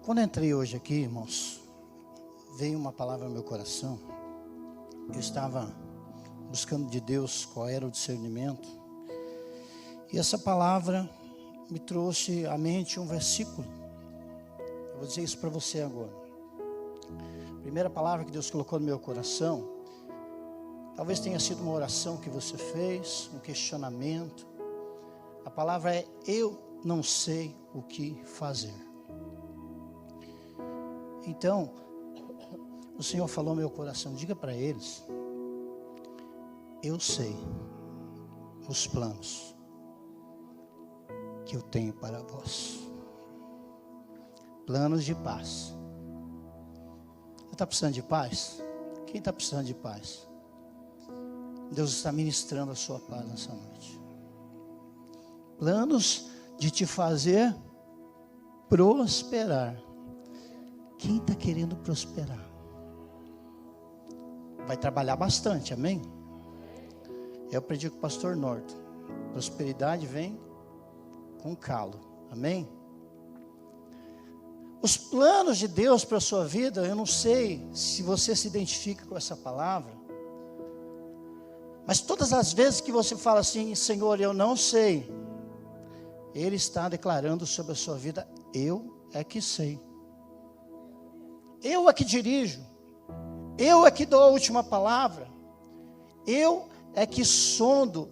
Quando eu entrei hoje aqui, irmãos, veio uma palavra no meu coração. Eu estava buscando de Deus qual era o discernimento. E essa palavra me trouxe à mente um versículo. Eu vou dizer isso para você agora. A primeira palavra que Deus colocou no meu coração, talvez tenha sido uma oração que você fez, um questionamento. A palavra é: eu não sei o que fazer. Então, o Senhor falou no meu coração: diga para eles, eu sei os planos que eu tenho para vós. Planos de paz. Você está precisando de paz? Quem está precisando de paz? Deus está ministrando a sua paz nessa noite. Planos de te fazer prosperar. Quem está querendo prosperar? Vai trabalhar bastante, amém? Eu aprendi com o pastor Norton. Prosperidade vem com calo, amém? Os planos de Deus para a sua vida, eu não sei se você se identifica com essa palavra, mas todas as vezes que você fala assim: Senhor, eu não sei, Ele está declarando sobre a sua vida: eu é que sei, eu é que dirijo, eu é que dou a última palavra, eu é que sondo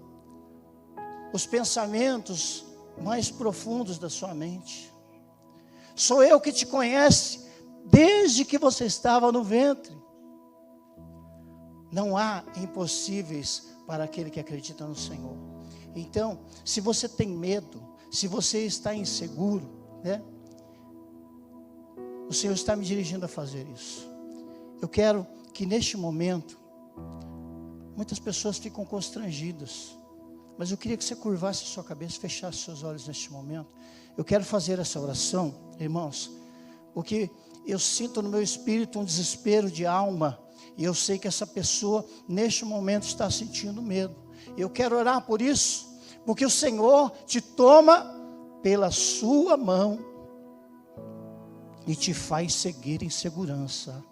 os pensamentos mais profundos da sua mente. Sou eu que te conhece desde que você estava no ventre. Não há impossíveis para aquele que acredita no Senhor. Então, se você tem medo, se você está inseguro, né? O Senhor está me dirigindo a fazer isso. Eu quero que neste momento, muitas pessoas ficam constrangidas, mas eu queria que você curvasse a sua cabeça, fechasse seus olhos neste momento. Eu quero fazer essa oração, irmãos, porque eu sinto no meu espírito um desespero de alma, e eu sei que essa pessoa neste momento está sentindo medo. Eu quero orar por isso, porque o Senhor te toma pela sua mão e te faz seguir em segurança.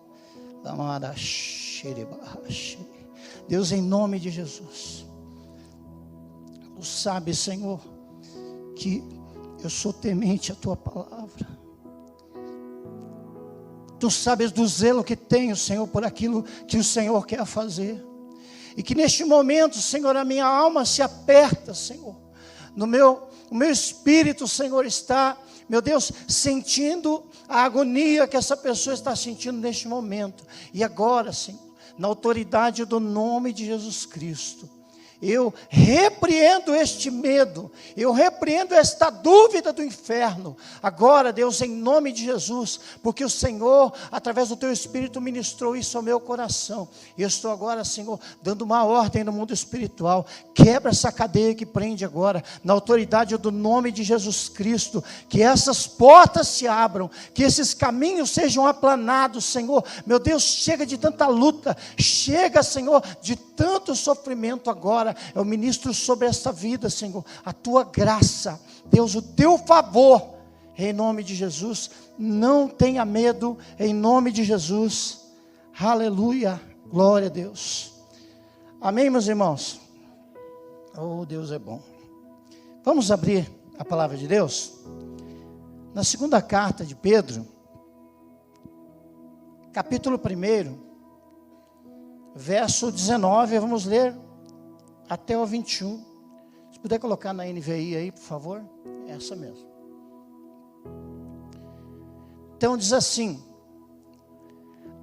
Deus, em nome de Jesus, Tu sabes, Senhor, que eu sou temente à Tua palavra. Tu sabes do zelo que tenho, Senhor, por aquilo que o Senhor quer fazer. E que neste momento, Senhor, a minha alma se aperta, Senhor. O meu espírito, Senhor, está, meu Deus, sentindo a agonia que essa pessoa está sentindo neste momento. E agora, Senhor, na autoridade do nome de Jesus Cristo, eu repreendo este medo, eu repreendo esta dúvida do inferno. Agora, Deus, em nome de Jesus, porque o Senhor, através do Teu Espírito, ministrou isso ao meu coração. Eu estou agora, Senhor, dando uma ordem no mundo espiritual. Quebra essa cadeia que prende agora, na autoridade do nome de Jesus Cristo. Que essas portas se abram, que esses caminhos sejam aplanados, Senhor. Meu Deus, chega de tanta luta, chega, Senhor, de tanto sofrimento agora. Eu ministro sobre essa vida, Senhor, a Tua graça, Deus, o Teu favor, em nome de Jesus. Não tenha medo, em nome de Jesus. Aleluia, glória a Deus. Amém, meus irmãos? Oh, Deus é bom. Vamos abrir a palavra de Deus na segunda carta de Pedro, capítulo 1, verso 19, vamos ler até o 21. Se puder colocar na NVI aí, por favor. Essa mesmo. Então diz assim: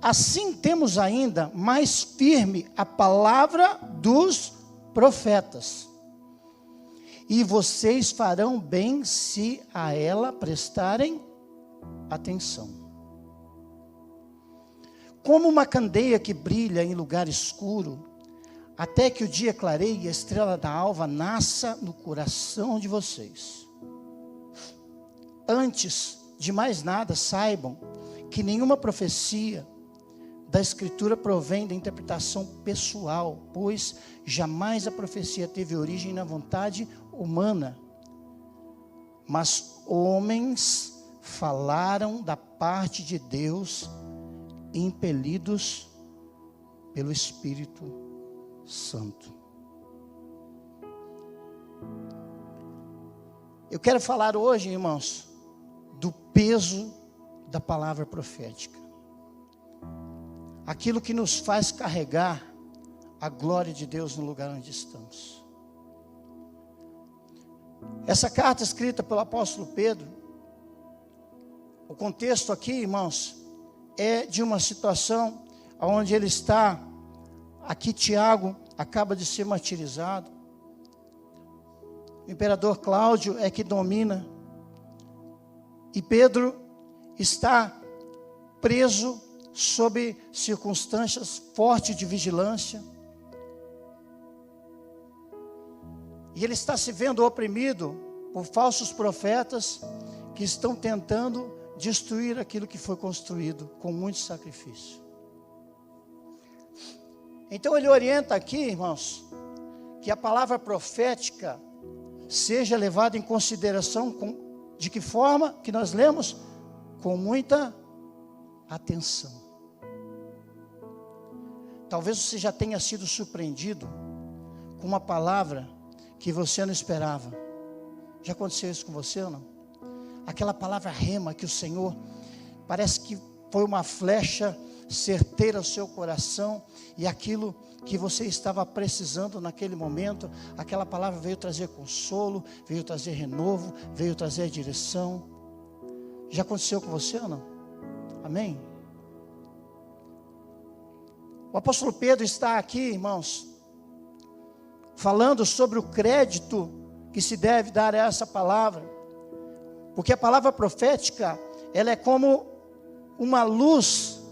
assim temos ainda mais firme a palavra dos profetas, e vocês farão bem se a ela prestarem atenção. Como uma candeia que brilha em lugar escuro, até que o dia clareie e a estrela da alva nasça no coração de vocês. Antes de mais nada, saibam que nenhuma profecia da Escritura provém da interpretação pessoal, pois jamais a profecia teve origem na vontade humana, mas homens falaram da parte de Deus, impelidos pelo Espírito Santo. Eu quero falar hoje, irmãos, do peso da palavra profética. Aquilo que nos faz carregar a glória de Deus no lugar onde estamos. Essa carta escrita pelo apóstolo Pedro, o contexto aqui, irmãos, é de uma situação onde ele está, aqui Tiago acaba de ser martirizado. O imperador Cláudio é que domina. E Pedro está preso sob circunstâncias fortes de vigilância. E ele está se vendo oprimido por falsos profetas que estão tentando destruir aquilo que foi construído com muito sacrifício. Então ele orienta aqui, irmãos, que a palavra profética seja levada em consideração de que forma que nós lemos? Com muita atenção. Talvez você já tenha sido surpreendido com uma palavra que você não esperava. Já aconteceu isso com você ou não? Aquela palavra rema que o Senhor, parece que foi uma flecha certeira ao seu coração, e aquilo que você estava precisando naquele momento, aquela palavra veio trazer consolo, veio trazer renovo, veio trazer direção. Já aconteceu com você ou não? Amém? O apóstolo Pedro está aqui, irmãos, falando sobre o crédito que se deve dar a essa palavra, porque a palavra profética, ela é como uma luz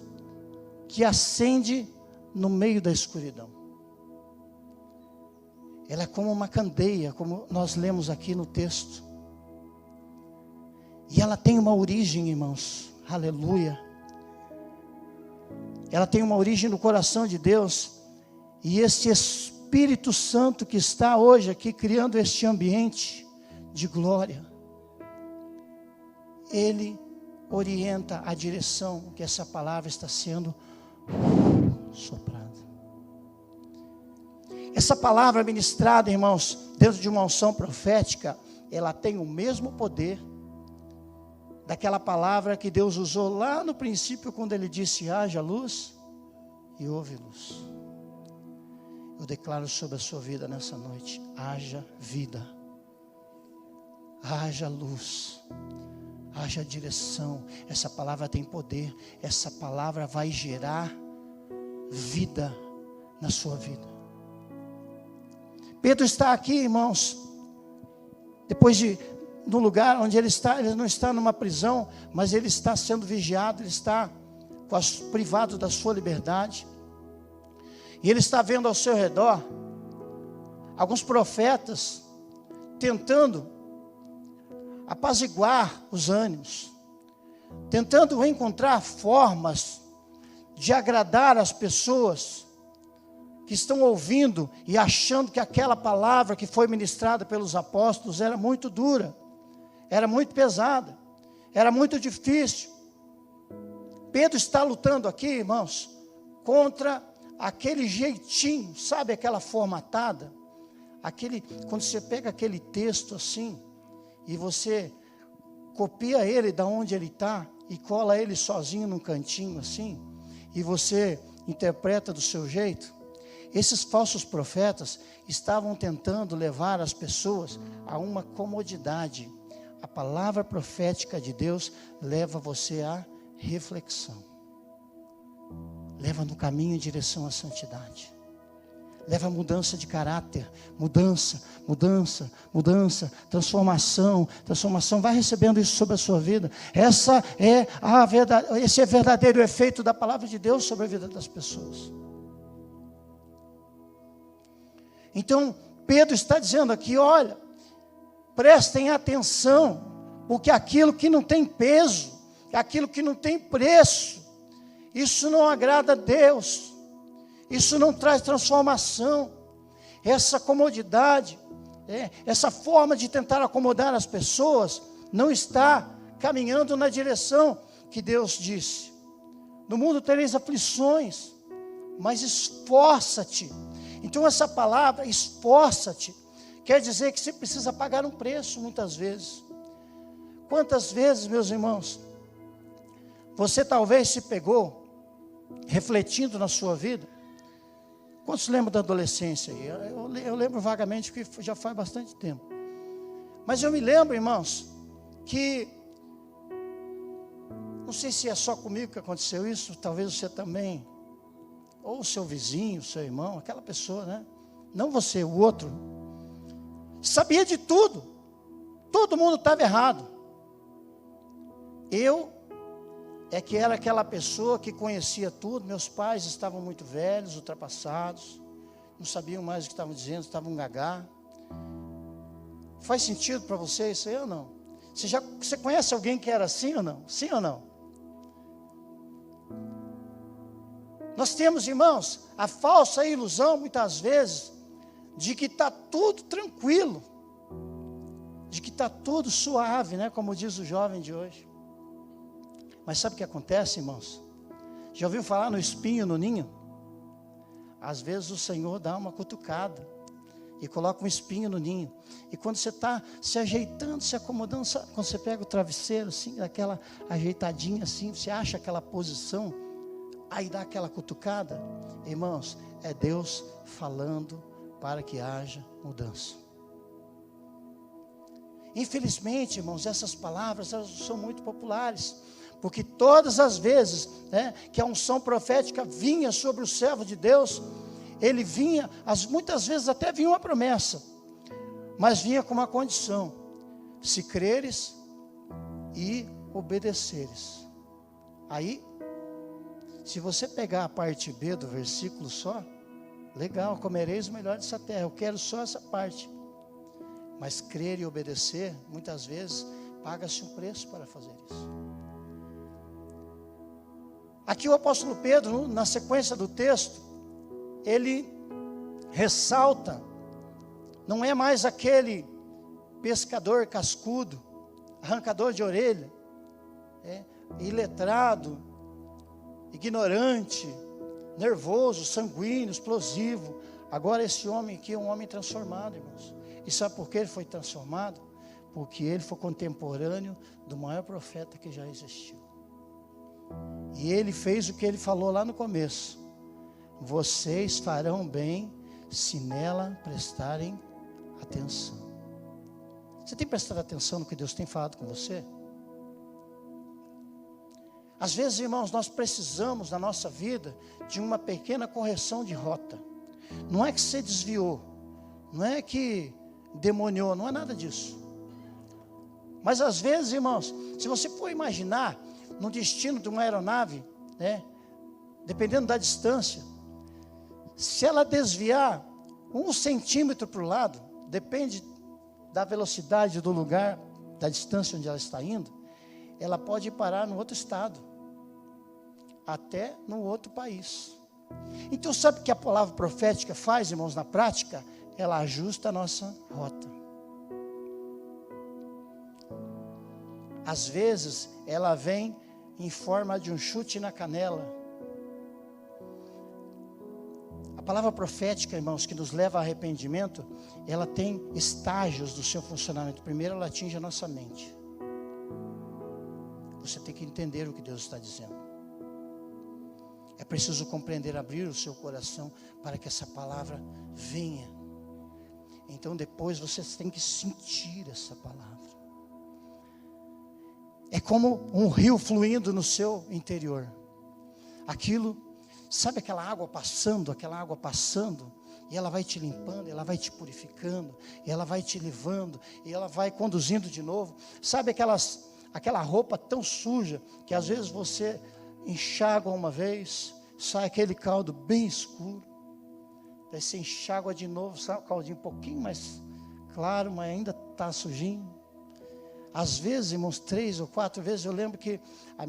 que acende no meio da escuridão. Ela é como uma candeia, como nós lemos aqui no texto. E ela tem uma origem, irmãos, aleluia. Ela tem uma origem no coração de Deus, e esse Espírito Santo que está hoje aqui criando este ambiente de glória, ele orienta a direção que essa palavra está sendo soprada. Essa palavra ministrada, irmãos, dentro de uma unção profética, ela tem o mesmo poder daquela palavra que Deus usou lá no princípio, quando Ele disse: haja luz e houve luz. Eu declaro sobre a sua vida nessa noite: haja vida, haja luz, haja direção. Essa palavra tem poder, essa palavra vai gerar vida na sua vida. Pedro está aqui, irmãos, depois de, no lugar onde ele não está numa prisão, mas ele está sendo vigiado, ele está privado da sua liberdade, e ele está vendo ao seu redor alguns profetas tentando apaziguar os ânimos, tentando encontrar formas de agradar as pessoas que estão ouvindo e achando que aquela palavra que foi ministrada pelos apóstolos era muito dura, era muito pesada, era muito difícil. Pedro está lutando aqui, irmãos, contra aquele jeitinho, sabe, aquela formatada, quando você pega aquele texto assim, e você copia ele da onde ele está, e cola ele sozinho num cantinho assim, e você interpreta do seu jeito. Esses falsos profetas estavam tentando levar as pessoas a uma comodidade. A palavra profética de Deus leva você à reflexão, leva no caminho em direção à santidade, leva a mudança de caráter, mudança, transformação, vai recebendo isso sobre a sua vida. Esse é verdadeiro efeito da palavra de Deus sobre a vida das pessoas. Então, Pedro está dizendo aqui: olha, prestem atenção, porque aquilo que não tem peso, aquilo que não tem preço, isso não agrada a Deus, isso não traz transformação. Essa comodidade, essa forma de tentar acomodar as pessoas, não está caminhando na direção que Deus disse. No mundo tereis aflições, mas esforça-te. Então essa palavra, esforça-te, quer dizer que você precisa pagar um preço muitas vezes. Quantas vezes, meus irmãos, você talvez se pegou refletindo na sua vida? Quantos lembram da adolescência aí? Eu lembro vagamente, porque já faz bastante tempo. Mas eu me lembro, irmãos, que, não sei se é só comigo que aconteceu isso, talvez você também, ou o seu vizinho, o seu irmão, aquela pessoa, né? Não você, o outro, sabia de tudo, todo mundo estava errado. Eu é que era aquela pessoa que conhecia tudo. Meus pais estavam muito velhos, ultrapassados, não sabiam mais o que estavam dizendo, estavam gagá. Faz sentido para você isso aí ou não? Você conhece alguém que era assim ou não? Sim ou não? Nós temos, irmãos, a falsa ilusão, muitas vezes, de que está tudo tranquilo, de que está tudo suave, né? Como diz o jovem de hoje. Mas sabe o que acontece, irmãos? Já ouviu falar no espinho no ninho? Às vezes o Senhor dá uma cutucada e coloca um espinho no ninho. E quando você está se ajeitando, se acomodando, sabe, quando você pega o travesseiro, assim, aquela ajeitadinha assim, você acha aquela posição, aí dá aquela cutucada, irmãos, é Deus falando para que haja mudança. Infelizmente, irmãos, essas palavras elas são muito populares, porque todas as vezes, né, que a unção profética vinha sobre o servo de Deus, ele vinha, muitas vezes até vinha uma promessa, mas vinha com uma condição: se creres e obedeceres. Aí, se você pegar a parte B do versículo só, legal, comereis o melhor dessa terra, eu quero só essa parte. Mas crer e obedecer, muitas vezes, paga-se um preço para fazer isso. Aqui o apóstolo Pedro, na sequência do texto, ele ressalta, não é mais aquele pescador cascudo, arrancador de orelha, iletrado, ignorante, nervoso, sanguíneo, explosivo. Agora esse homem aqui é um homem transformado, irmãos. E sabe por que ele foi transformado? Porque ele foi contemporâneo do maior profeta que já existiu. E ele fez o que ele falou lá no começo: vocês farão bem se nela prestarem atenção. Você tem prestado atenção no que Deus tem falado com você? Às vezes, irmãos, nós precisamos na nossa vida de uma pequena correção de rota. Não é que você desviou, não é que demoniou, não é nada disso. Mas às vezes, irmãos, se você for imaginar no destino de uma aeronave, né, dependendo da distância, se ela desviar 1 centímetro para o lado, depende da velocidade do lugar, da distância onde ela está indo, ela pode parar no outro estado, até no outro país. Então sabe o que a palavra profética faz, irmãos, na prática? Ela ajusta a nossa rota. Às vezes ela vem em forma de um chute na canela. A palavra profética, irmãos, que nos leva a arrependimento, ela tem estágios do seu funcionamento. Primeiro ela atinge a nossa mente. Você tem que entender o que Deus está dizendo. É preciso compreender, abrir o seu coração para que essa palavra venha. Então depois você tem que sentir essa palavra. É como um rio fluindo no seu interior. Aquilo, sabe aquela água passando, e ela vai te limpando, ela vai te purificando, e ela vai te levando, e ela vai conduzindo de novo. Sabe aquela roupa tão suja, que às vezes você enxágua uma vez, sai aquele caldo bem escuro, daí você enxágua de novo, sai o caldinho um pouquinho mais claro, mas ainda está sujinho. Às vezes, irmãos, 3 ou 4 vezes, eu lembro que a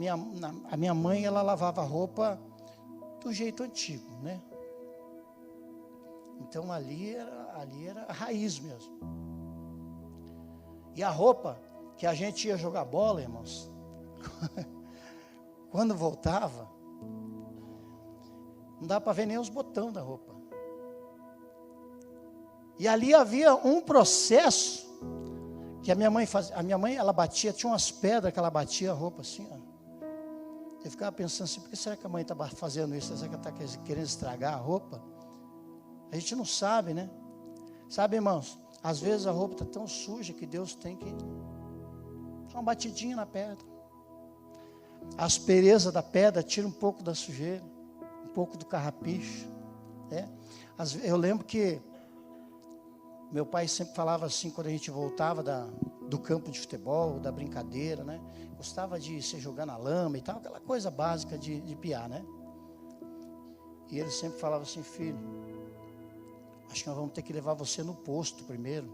minha mãe, ela lavava a roupa do jeito antigo, né? Então ali era a raiz mesmo. E a roupa que a gente ia jogar bola, irmãos. Quando voltava, não dava para ver nem os botões da roupa. E ali havia um processo que a minha mãe fazia. A minha mãe, ela batia, tinha umas pedras que ela batia a roupa assim, ó. Eu ficava pensando assim, por que será que a mãe está fazendo isso? Será que ela está querendo estragar a roupa? A gente não sabe, né? Sabe, irmãos, às vezes a roupa está tão suja que Deus tem que dar uma batidinha na pedra. A aspereza da pedra tira um pouco da sujeira, um pouco do carrapicho, né? Eu lembro que meu pai sempre falava assim, quando a gente voltava do campo de futebol, da brincadeira, né? Gostava de se jogar na lama e tal, aquela coisa básica de piar, né? E ele sempre falava assim, filho, acho que nós vamos ter que levar você no posto primeiro,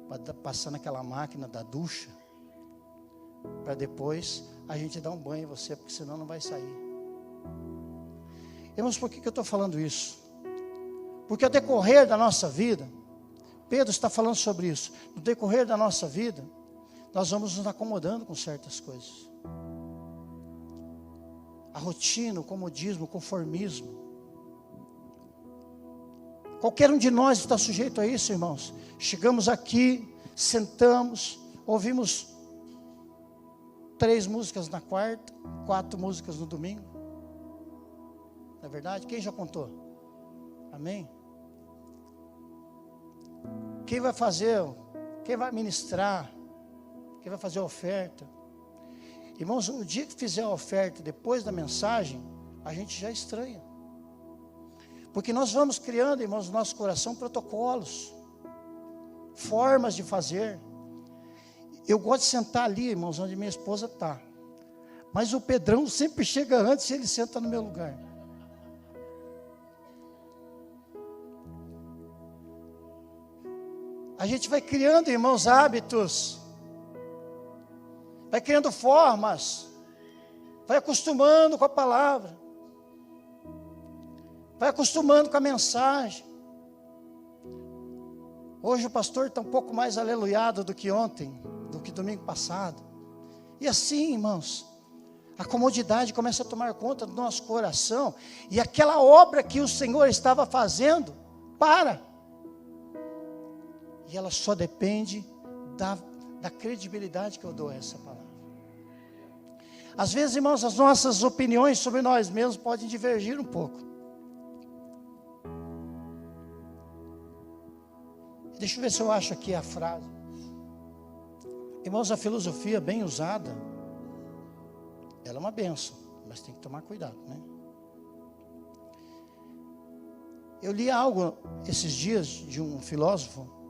para passar naquela máquina da ducha, para depois a gente dar um banho em você, porque senão não vai sair. Irmãos, por que eu estou falando isso? Porque ao decorrer da nossa vida, Pedro está falando sobre isso. No decorrer da nossa vida, nós vamos nos acomodando com certas coisas. A rotina, o comodismo, o conformismo. Qualquer um de nós está sujeito a isso, irmãos. Chegamos aqui, sentamos, ouvimos 3 músicas na quarta, 4 músicas no domingo. Não é verdade? Quem já contou? Amém? Quem vai fazer? Quem vai ministrar? Quem vai fazer a oferta? Irmãos, o dia que fizer a oferta, depois da mensagem, a gente já estranha. Porque nós vamos criando, irmãos, no nosso coração, protocolos, formas de fazer. Eu gosto de sentar ali, irmãos, onde minha esposa está. Mas o Pedrão sempre chega antes e ele senta no meu lugar. A gente vai criando, irmãos, hábitos, vai criando formas, vai acostumando com a palavra, vai acostumando com a mensagem. Hoje o pastor está um pouco mais aleluiado do que ontem, do que domingo passado. E assim, irmãos, a comodidade começa a tomar conta do nosso coração, e aquela obra que o Senhor estava fazendo, para. E ela só depende da credibilidade que eu dou a essa palavra. Às vezes, irmãos, as nossas opiniões sobre nós mesmos podem divergir um pouco. Deixa eu ver se eu acho aqui a frase. Irmãos, a filosofia bem usada, ela é uma bênção, mas tem que tomar cuidado, né? Eu li algo esses dias de um filósofo.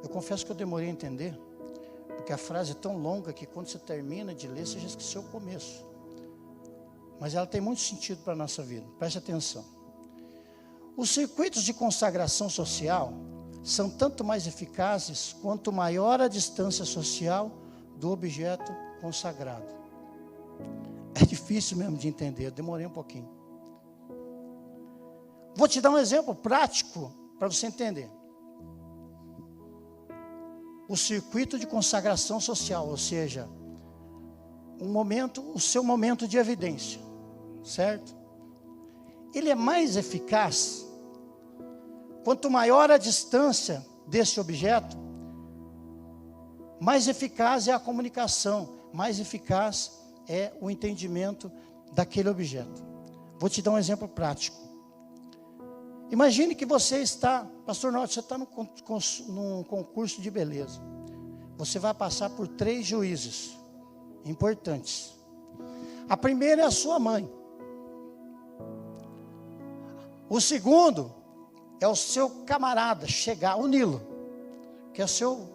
Eu confesso que eu demorei a entender, porque a frase é tão longa que quando você termina de ler, você já esqueceu o começo. Mas ela tem muito sentido para a nossa vida, preste atenção. Os circuitos de consagração social são tanto mais eficazes quanto maior a distância social do objeto consagrado. É difícil mesmo de entender, eu demorei um pouquinho. Vou te dar um exemplo prático para você entender. O circuito de consagração social, ou seja, o seu momento de evidência, certo? Ele é mais eficaz quanto maior a distância desse objeto, mais eficaz é a comunicação, mais eficaz é o entendimento daquele objeto. Vou te dar um exemplo prático. Imagine que você está, pastor Norte, você está num concurso de beleza. Você vai passar por 3 juízes importantes. A primeira é a sua mãe. O segundo é o seu camarada, o Nilo, que é seu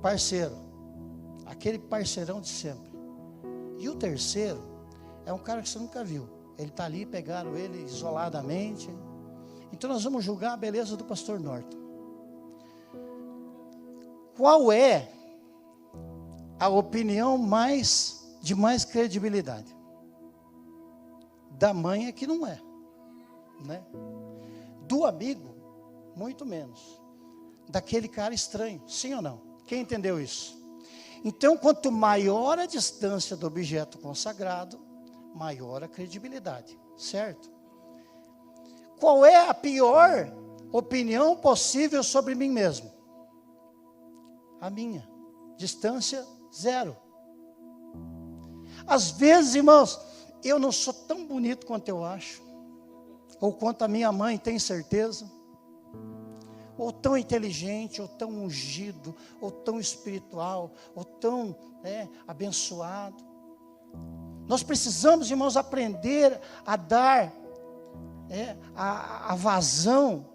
parceiro, aquele parceirão de sempre. E o terceiro é um cara que você nunca viu. Ele está ali, pegaram ele isoladamente. Então nós vamos julgar a beleza do pastor Norton. Qual é a opinião de mais credibilidade? Da mãe é que não é, né? Do amigo, muito menos. Daquele cara estranho, sim ou não? Quem entendeu isso? Então, quanto maior a distância do objeto consagrado, maior a credibilidade, certo? Qual é a pior opinião possível sobre mim mesmo? A minha. Distância zero. Às vezes, irmãos, eu não sou tão bonito quanto eu acho, ou quanto a minha mãe tem certeza, ou tão inteligente, ou tão ungido, ou tão espiritual, ou tão abençoado. Nós precisamos, irmãos, aprender a dar a vazão,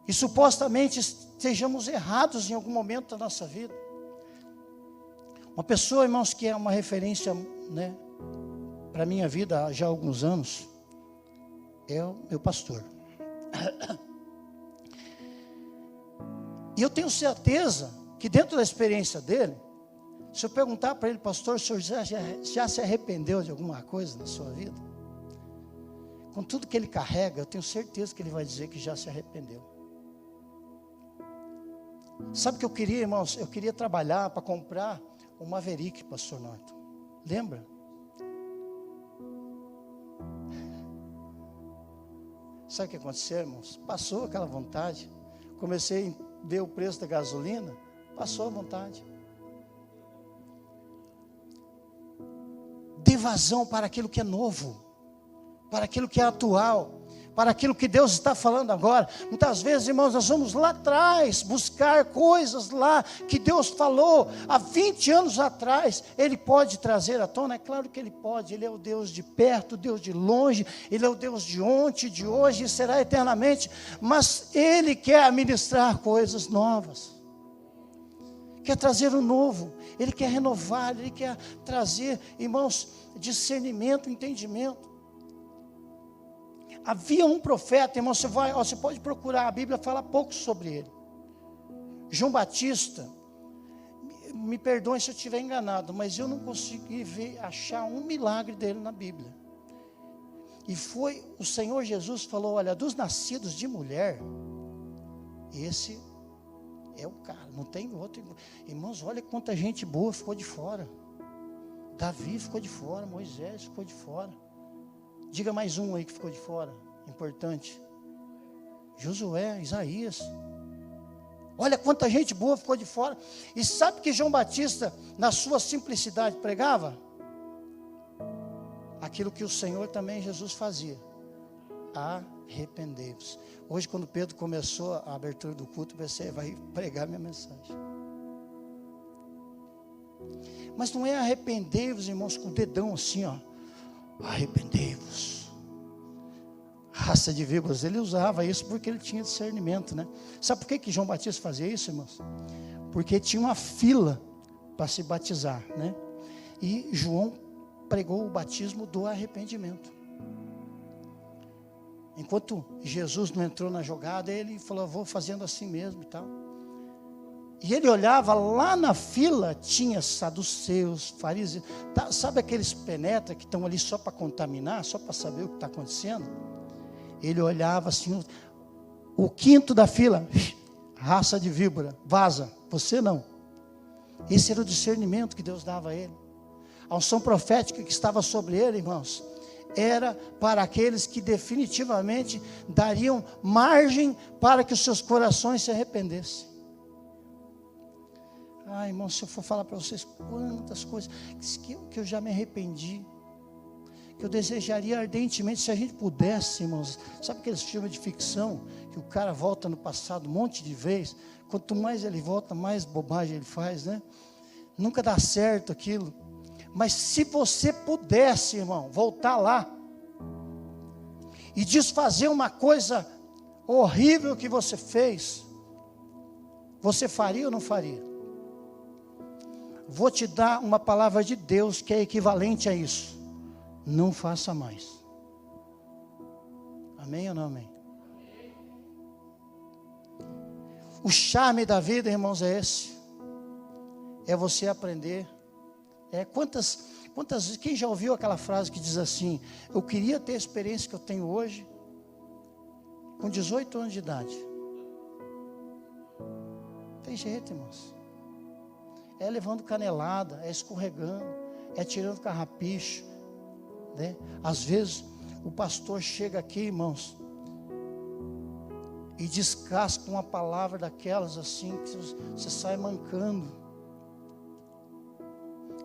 e supostamente estejamos errados em algum momento da nossa vida. Uma pessoa, irmãos, que é uma referência, para a minha vida já há alguns anos, é o meu pastor. E eu tenho certeza que dentro da experiência dele, se eu perguntar para ele, pastor, o senhor já se arrependeu de alguma coisa na sua vida? Com tudo que ele carrega, eu tenho certeza que ele vai dizer que já se arrependeu. Sabe o que eu queria, irmãos? Eu queria trabalhar para comprar um Maverick, pastor Norton. Lembra? Sabe o que aconteceu, irmãos? Passou aquela vontade. Comecei a ver o preço da gasolina, passou a vontade. Dê vazão para aquilo que é novo, para aquilo que é atual, para aquilo que Deus está falando agora. Muitas vezes, irmãos, nós vamos lá atrás buscar coisas lá que Deus falou há 20 anos atrás. Ele pode trazer à tona? É claro que Ele pode. Ele é o Deus de perto, o Deus de longe. Ele é o Deus de ontem, de hoje e será eternamente. Mas Ele quer administrar coisas novas. Quer trazer o novo. Ele quer renovar. Ele quer trazer, irmãos, discernimento, entendimento. Havia um profeta, irmão, você pode procurar, a Bíblia fala pouco sobre ele. João Batista, me perdoem se eu estiver enganado, mas eu não consegui achar um milagre dele na Bíblia. E foi, o Senhor Jesus falou, olha, dos nascidos de mulher, esse é o cara, não tem outro. Irmãos, olha quanta gente boa ficou de fora. Davi ficou de fora, Moisés ficou de fora. Diga mais um aí que ficou de fora, importante. Josué, Isaías. Olha quanta gente boa ficou de fora. E sabe que João Batista, na sua simplicidade, pregava? Aquilo que o Senhor também, Jesus, fazia. Arrependei-vos. Hoje, quando Pedro começou a abertura do culto, você vai pregar minha mensagem. Mas não é arrependei-vos, irmãos, com o dedão assim, ó. Arrependei-vos. Raça de víboras, ele usava isso porque ele tinha discernimento, né? Sabe por que João Batista fazia isso, irmãos? Porque tinha uma fila para se batizar, né? E João pregou o batismo do arrependimento. Enquanto Jesus não entrou na jogada, ele falou, vou fazendo assim mesmo e tal. E ele olhava lá na fila, tinha saduceus, fariseus, sabe aqueles penetras que estão ali só para contaminar, só para saber o que está acontecendo? Ele olhava assim, o quinto da fila, raça de víbora, vaza, você não. Esse era o discernimento que Deus dava a ele. A unção profética que estava sobre ele, irmãos, era para aqueles que definitivamente dariam margem para que os seus corações se arrependessem. Irmão, se eu for falar para vocês quantas coisas que eu já me arrependi, que eu desejaria ardentemente, se a gente pudesse, irmãos, sabe aqueles filmes de ficção, que o cara volta no passado um monte de vezes, quanto mais ele volta, mais bobagem ele faz, né? Nunca dá certo aquilo, mas se você pudesse, irmão, voltar lá, e desfazer uma coisa horrível que você fez, você faria ou não faria? Vou te dar uma palavra de Deus que é equivalente a isso. Não faça mais. Amém ou não amém? O charme da vida, irmãos, é esse. É você aprender. Quantas vezes, quem já ouviu aquela frase que diz assim, eu queria ter a experiência que eu tenho hoje, com 18 anos de idade. Tem jeito, irmãos. é levando canelada, é escorregando, é tirando carrapicho, né? Às vezes o pastor chega aqui, irmãos, e descasca uma palavra daquelas assim, que você sai mancando.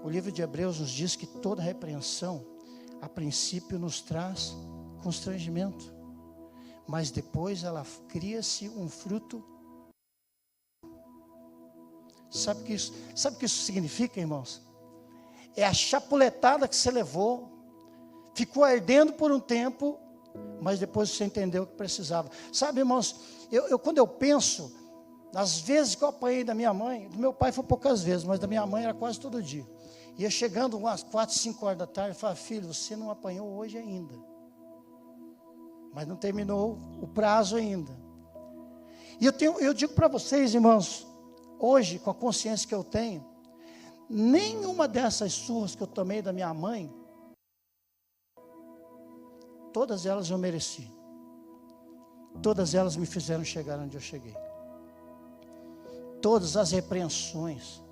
O livro de Hebreus nos diz que toda repreensão, a princípio, nos traz constrangimento, mas depois ela cria-se um fruto. Sabe o que isso significa, irmãos? É a chapuletada que você levou, ficou ardendo por um tempo, mas depois você entendeu o que precisava. Sabe, irmãos, quando eu penso, nas vezes que eu apanhei da minha mãe, do meu pai foi poucas vezes, mas da minha mãe era quase todo dia. Ia chegando umas 4, 5 horas da tarde, eu falava: filho, você não apanhou hoje ainda. Mas não terminou o prazo ainda. E eu digo para vocês, irmãos, hoje, com a consciência que eu tenho, nenhuma dessas surras que eu tomei da minha mãe, todas elas eu mereci. Todas elas me fizeram chegar onde eu cheguei. Todas as repreensões.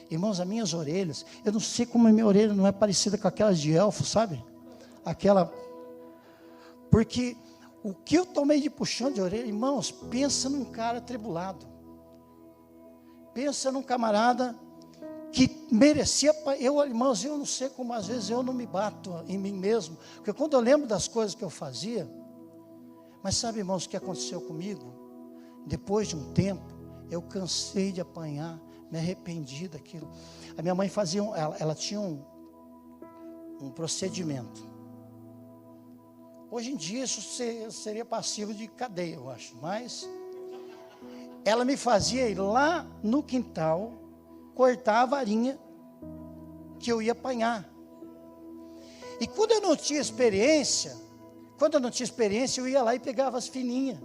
Irmãos, as minhas orelhas, eu não sei como a minha orelha não é parecida com aquelas de elfo, sabe? Porque o que eu tomei de puxão de orelha, irmãos, pensa num cara atribulado. Pensa num camarada que merecia. Irmãos, eu não sei como às vezes eu não me bato em mim mesmo, porque quando eu lembro das coisas que eu fazia, mas sabe, irmãos, o que aconteceu comigo? Depois de um tempo, eu cansei de apanhar, me arrependi daquilo. A minha mãe fazia, ela tinha um procedimento. Hoje em dia isso seria passivo de cadeia, eu acho, mas ela me fazia ir lá no quintal, cortar a varinha que eu ia apanhar. E quando eu não tinha experiência, eu ia lá e pegava as fininhas.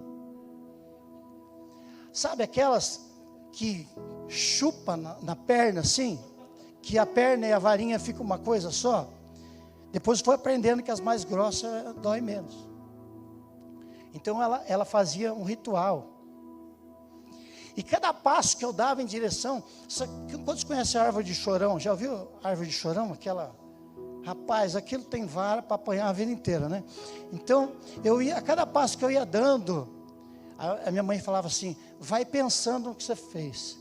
Sabe aquelas que chupa na perna assim, que a perna e a varinha ficam uma coisa só? Depois foi aprendendo que as mais grossas dói menos. Então ela fazia um ritual. E cada passo que eu dava em direção... Quantos conhecem a árvore de chorão? Já ouviu a árvore de chorão? Rapaz, aquilo tem vara para apanhar a vida inteira, né? Então, a cada passo que eu ia dando, a minha mãe falava assim: vai pensando no que você fez.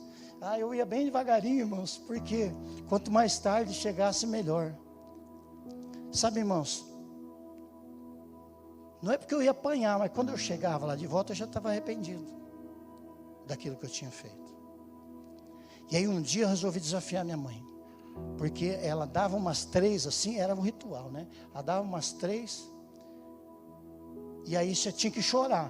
Eu ia bem devagarinho, irmãos, porque quanto mais tarde chegasse, melhor. Sabe, irmãos, não é porque eu ia apanhar, mas quando eu chegava lá de volta, eu já estava arrependido daquilo que eu tinha feito. E aí um dia eu resolvi desafiar minha mãe, porque ela dava umas 3 assim, era um ritual, né? Ela dava umas 3, e aí você tinha que chorar.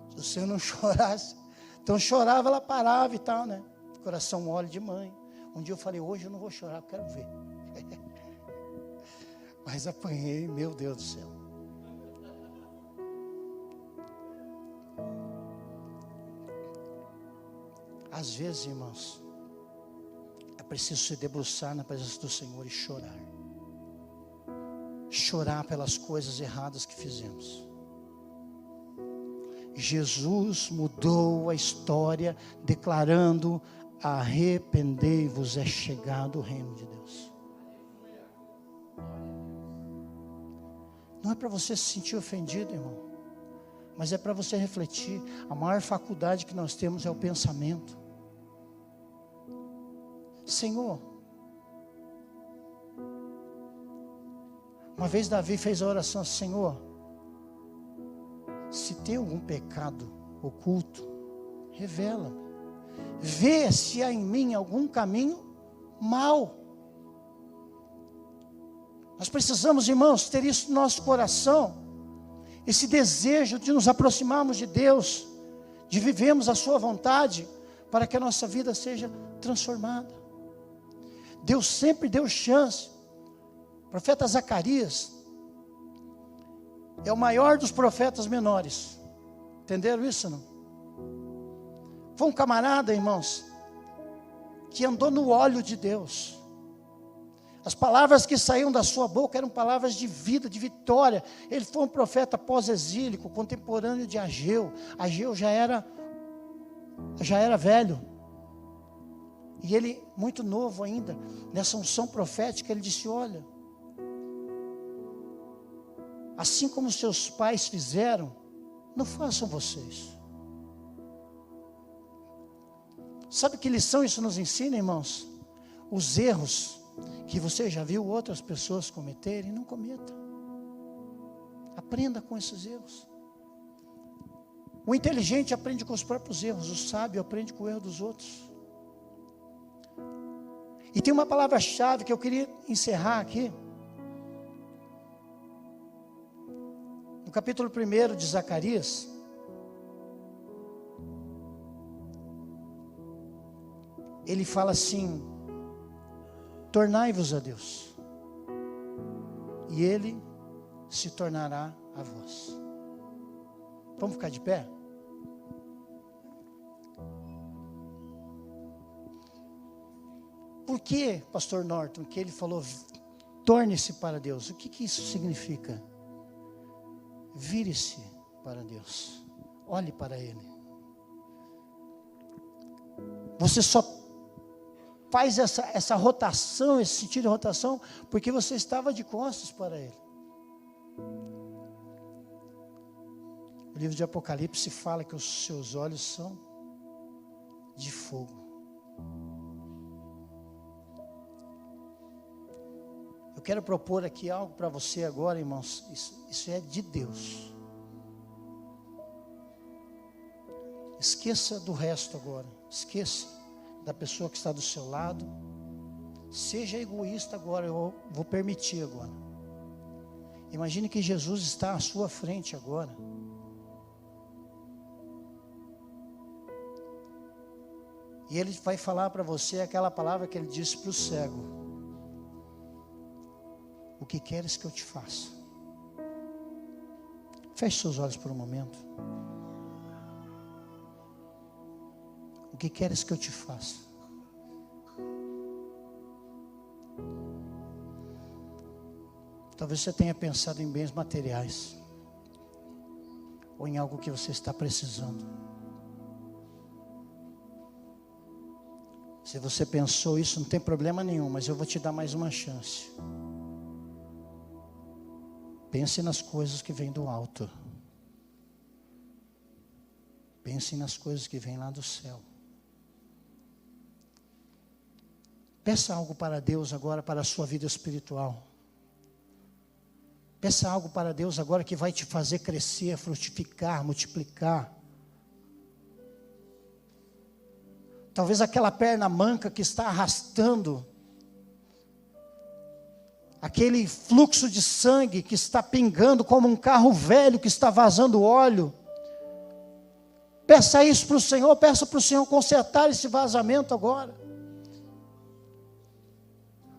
Se você não chorasse, então chorava, ela parava e tal, né? Coração mole de mãe. Um dia eu falei: hoje eu não vou chorar, eu quero ver. Mas apanhei, meu Deus do céu. Às vezes, irmãos, é preciso se debruçar na presença do Senhor e chorar. Chorar pelas coisas erradas que fizemos. Jesus mudou a história, declarando: arrependei-vos, é chegado o reino de Deus. Não é para você se sentir ofendido, irmão, mas é para você refletir. A maior faculdade que nós temos é o pensamento. Senhor, uma vez Davi fez a oração: Senhor, se tem algum pecado oculto, revela-me. Vê se há em mim algum caminho mau. Nós precisamos, irmãos, ter isso no nosso coração, esse desejo de nos aproximarmos de Deus, de vivermos a sua vontade, para que a nossa vida seja transformada. Deus sempre deu chance. O profeta Zacarias é o maior dos profetas menores. Entenderam isso, não? Foi um camarada, irmãos, que andou no óleo de Deus. As palavras que saíam da sua boca eram palavras de vida, de vitória. Ele foi um profeta pós-exílico, contemporâneo de Ageu. Ageu já era velho. E ele, muito novo ainda, nessa unção profética, ele disse: olha, assim como seus pais fizeram, não façam vocês. Sabe que lição isso nos ensina, irmãos? Os erros que você já viu outras pessoas cometerem, não cometa. Aprenda com esses erros. O inteligente aprende com os próprios erros, o sábio aprende com o erro dos outros. E tem uma palavra-chave que eu queria encerrar aqui. No capítulo 1 de Zacarias, ele fala assim: tornai-vos a Deus, e Ele se tornará a vós. Vamos ficar de pé? Por que, pastor Norton, que ele falou torne-se para Deus? O que isso significa? Vire-se para Deus, olhe para Ele. Você só faz essa rotação, esse sentido de rotação, porque você estava de costas para Ele. O livro de Apocalipse fala que os seus olhos são de fogo. Eu quero propor aqui algo para você agora, irmãos. Isso é de Deus. Esqueça do resto agora. Esqueça da pessoa que está do seu lado. Seja egoísta agora. Eu vou permitir agora. Imagine que Jesus está à sua frente agora. E Ele vai falar para você aquela palavra que Ele disse para o cego: o que queres que eu te faça? Feche seus olhos por um momento. O que queres que eu te faça? Talvez você tenha pensado em bens materiais, ou em algo que você está precisando. Se você pensou isso, não tem problema nenhum, mas eu vou te dar mais uma chance. Pense nas coisas que vêm do alto. Pense nas coisas que vêm lá do céu. Peça algo para Deus agora, para a sua vida espiritual. Peça algo para Deus agora que vai te fazer crescer, frutificar, multiplicar. Talvez aquela perna manca que está arrastando, aquele fluxo de sangue que está pingando como um carro velho que está vazando óleo. Peça isso para o Senhor, peça para o Senhor consertar esse vazamento agora.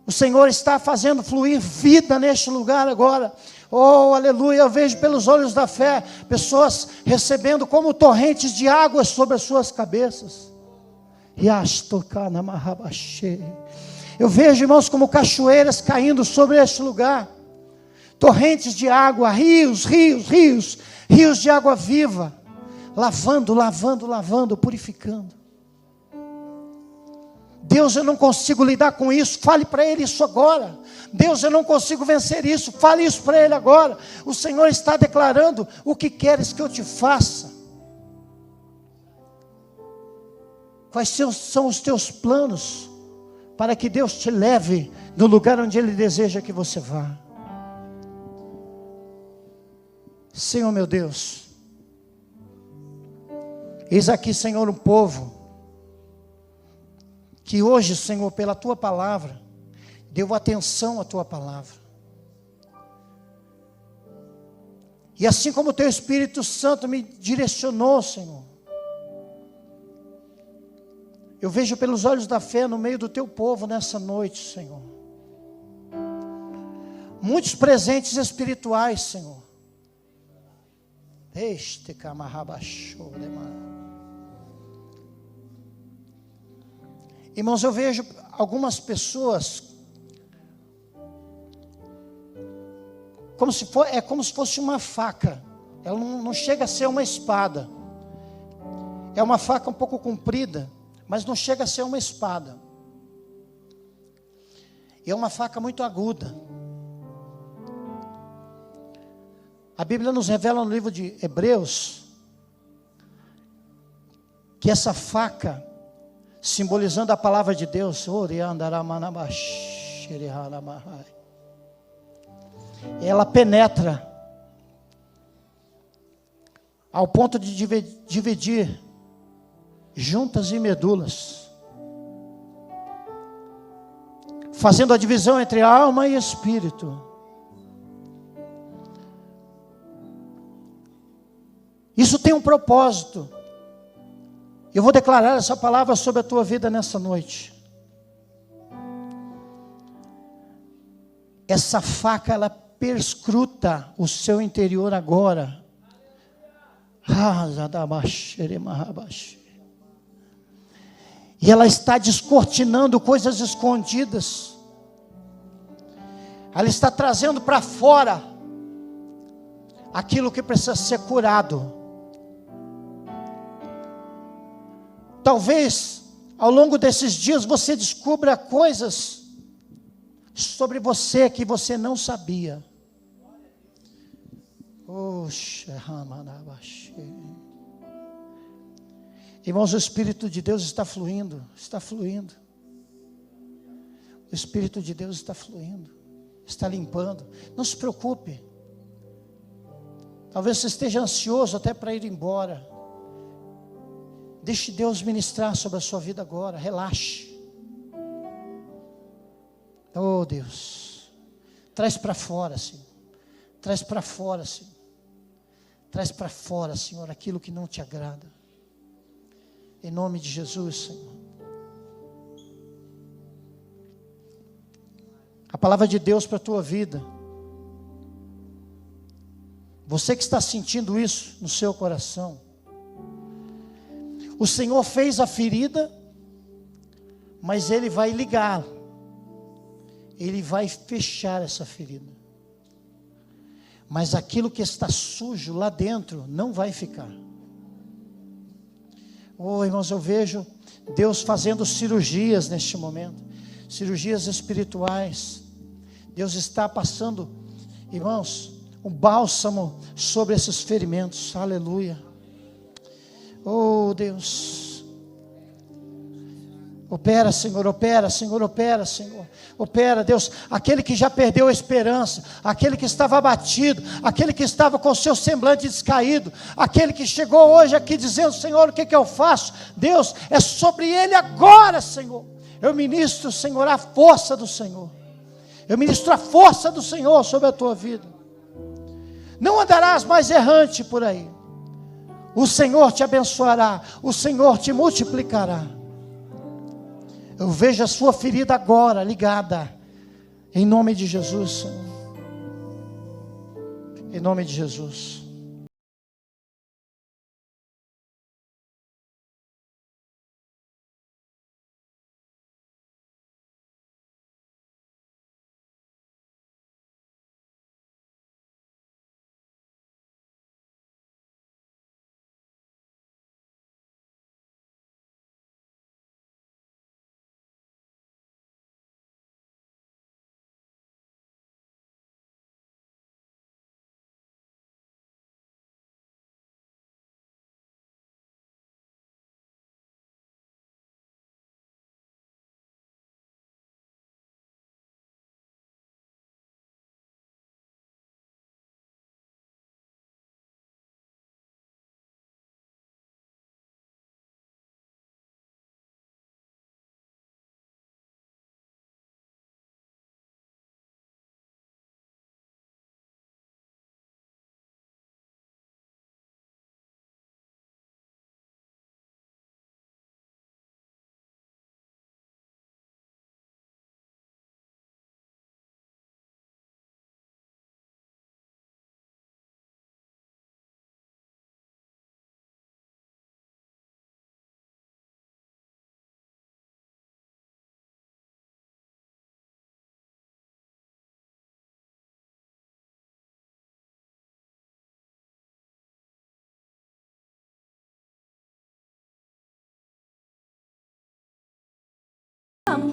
O Senhor está fazendo fluir vida neste lugar agora. Oh, aleluia, eu vejo pelos olhos da fé, pessoas recebendo como torrentes de água sobre as suas cabeças. Eu vejo, irmãos, como cachoeiras caindo sobre este lugar. Torrentes de água, rios de água viva. Lavando, purificando. Deus, eu não consigo lidar com isso. Fale para Ele isso agora. Deus, eu não consigo vencer isso. Fale isso para Ele agora. O Senhor está declarando: o que queres que eu te faça? Quais são os teus planos para que Deus te leve no lugar onde Ele deseja que você vá? Senhor meu Deus, eis aqui, Senhor, um povo que hoje, Senhor, pela Tua palavra, deu atenção à Tua palavra. E assim como o Teu Espírito Santo me direcionou, Senhor, eu vejo pelos olhos da fé no meio do Teu povo nessa noite, Senhor. Muitos presentes espirituais, Senhor. Irmãos, eu vejo algumas pessoas como se fosse uma faca. Ela não chega a ser uma espada. É uma faca um pouco comprida, mas não chega a ser uma espada. E é uma faca muito aguda. A Bíblia nos revela no livro de Hebreus que essa faca, simbolizando a palavra de Deus, ela penetra ao ponto de dividir juntas e medulas, fazendo a divisão entre alma e espírito. Isso tem um propósito. Eu vou declarar essa palavra sobre a tua vida nessa noite. Essa faca, ela perscruta o seu interior agora. E ela está descortinando coisas escondidas. Ela está trazendo para fora aquilo que precisa ser curado. Talvez ao longo desses dias você descubra coisas sobre você que você não sabia. Irmãos, o Espírito de Deus está fluindo, está fluindo. O Espírito de Deus está fluindo, está limpando. Não se preocupe. Talvez você esteja ansioso até para ir embora. Deixe Deus ministrar sobre a sua vida agora. Relaxe. Oh Deus, traz para fora, Senhor. Traz para fora, Senhor. Traz para fora, Senhor, aquilo que não te agrada. Em nome de Jesus, Senhor. A palavra de Deus para a tua vida. Você que está sentindo isso no seu coração. O Senhor fez a ferida, mas Ele vai ligar. Ele vai fechar essa ferida. Mas aquilo que está sujo lá dentro não vai ficar. Oh, irmãos, eu vejo Deus fazendo cirurgias neste momento. Cirurgias espirituais. Deus está passando, irmãos, um bálsamo sobre esses ferimentos. Aleluia. Oh Deus, opera Senhor, opera Senhor, opera Senhor, opera Deus, aquele que já perdeu a esperança, aquele que estava abatido, aquele que estava com o seu semblante descaído, aquele que chegou hoje aqui dizendo: Senhor, o que eu faço? Deus, é sobre ele agora, Senhor. Eu ministro, Senhor, a força do Senhor, eu ministro a força do Senhor sobre a tua vida. Não andarás mais errante por aí. O Senhor te abençoará, o Senhor te multiplicará. Eu vejo a sua ferida agora ligada, em nome de Jesus, Senhor. Em nome de Jesus.